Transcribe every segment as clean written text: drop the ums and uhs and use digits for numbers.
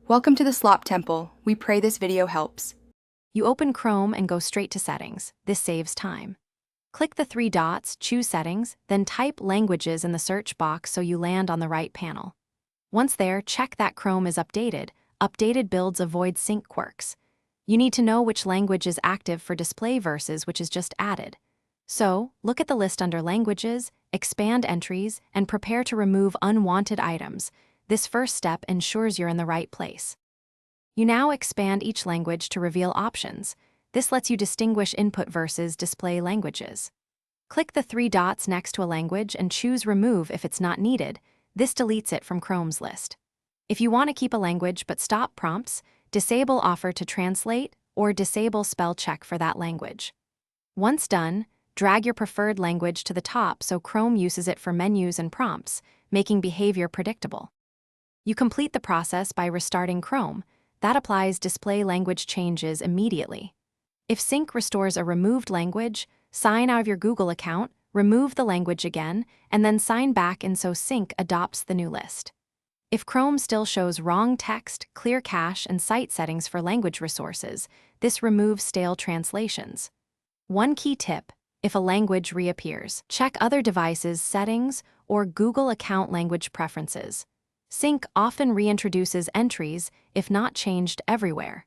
Welcome to the Slop Temple. We pray this video helps. You open Chrome and go straight to Settings. This saves time. Click the three dots, choose Settings, then type Languages in the search box so you land on the right panel. Once there, check that Chrome is updated. Updated builds avoid sync quirks. You need to know which language is active for display versus which is just added. So, look at the list under Languages, expand entries, and prepare to remove unwanted items. This first step ensures you're in the right place. You now expand each language to reveal options. This lets you distinguish input versus display languages. Click the three dots next to a language and choose Remove if it's not needed. This deletes it from Chrome's list. If you want to keep a language but stop prompts, disable Offer to Translate or disable spell check for that language. Once done, drag your preferred language to the top so Chrome uses it for menus and prompts, making behavior predictable. You complete the process by restarting Chrome. That applies display language changes immediately. If sync restores a removed language, sign out of your Google account, remove the language again, and then sign back and so sync adopts the new list. If Chrome still shows wrong text, clear cache, and site settings for language resources, this removes stale translations. One key tip: if a language reappears, check other devices' settings or Google account language preferences. Sync often reintroduces entries if not changed everywhere.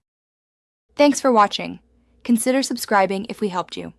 Thanks for watching. Consider subscribing if we helped you.